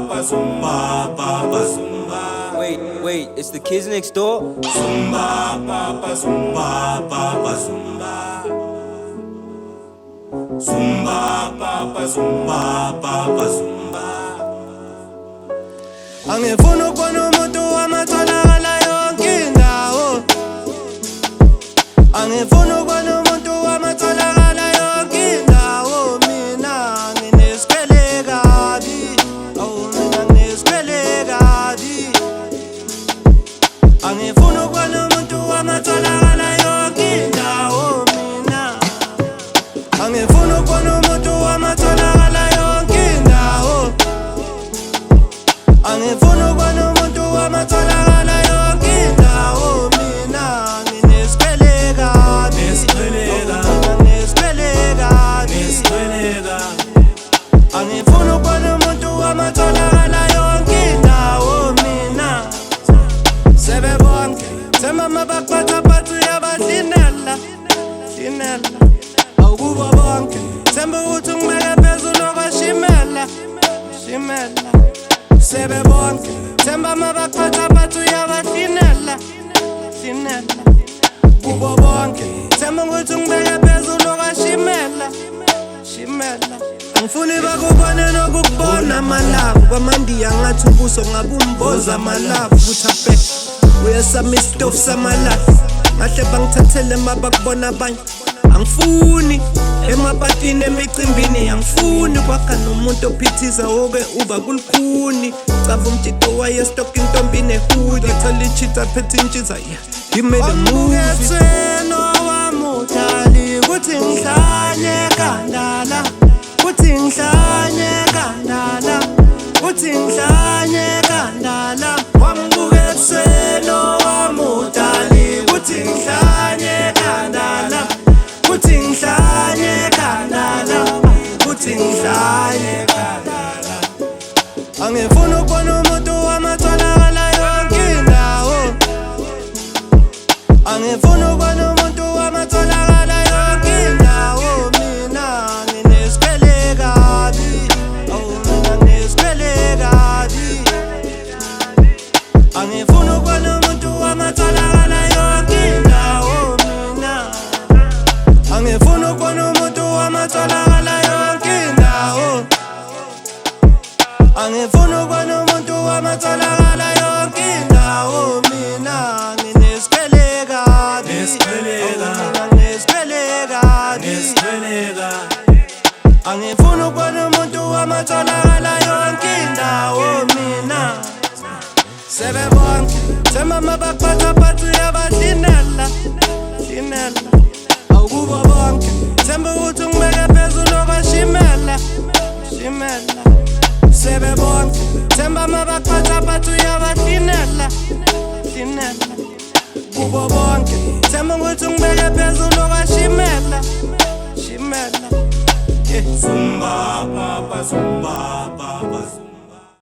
papa, zumba, papa, zumba. Wait, it's the kids next door? Zumba, papa, zumba, papa, zumba. Zumba, papa, zumba, papa, zumba. Angifuna ukubona umuntu wamatholakala yonke indawo. Angifuna ukubona umuntu wamatholakala yonke indawo. Mina nginesikwele kabi. Mina nginesikwele kabi. Angifuna ukubona umuntu wamatholakala yonke indawo. Mina angifuna ukubona umuntu wamatholakala yonke indawo. Angifuna ukubona umuntu wamatholakala yonke indawo. Mina nginesikwele kabi. Nginesikwele kabi. Angifuna ukubona umuntu wamatholakala yonke indawo. Mina sebe bonke themba mabaqhatha phansi uyabahlinela. Awukubo bonke themba ukuthi ngibeke phezulu kwashimela. Sebe bonke themba mabaqhatha phansi uyabahlinela. Kubo bonke themba ukuthi ngibeke phezulu kwashimela. Angifuni bakubone nokukubona amalavu kwamandiya ngathi ubuso ngabe umboza amalavu uthape uyesama istofu samalafu ngahle bangithathele mabakubona abanye. Angifuni emapatini emicimbini, angifuni kwakha nomuntu ophithiza oke uba kulukhuni. Cava umtshito wayestock intombi nehudi thola ichitha phethe intshiza he made a movie. Wamudali kuthi ngihlanye kandala, kuthi ngihlanye kandala, kuthi ngihlanye kandala. Wambuka ebusweni wamudali kuthi ngihlanye kandala, kuthi ngihlanye kandala, kuthi ngihlanye kandala. Angifuna ukubona umuntu wamatholakala yonke indawo. Angifuna ukubona umuntu wamatholakala yonke indawo. Mina nginesikwele kabi. Mina nginesikwele kabi. Angifuna ukubona umuntu wamatholakala yonke indawo. Mina angifuna ukubona umuntu wamatholakala yonke indawo. Angifuna ukubona umuntu wamatholakala yonke indawo. Mina nginesikwele kabi. Mina nginesikwele kabi. Angifuna ukubona umuntu wamatholakala yonke indawo. Mina sebe bonke themba mabaqhatha phansi uyabahlinela. Awukubo bonke themba ukuthi ngibeke phezulu kwashimela. Sebe bonke themba mabaqhatha phansi uyabahlinela. Kubo bonke themba ukuthi ngibeke phezulu kwashimela. Zumba, papa, zumba, papa, zumba.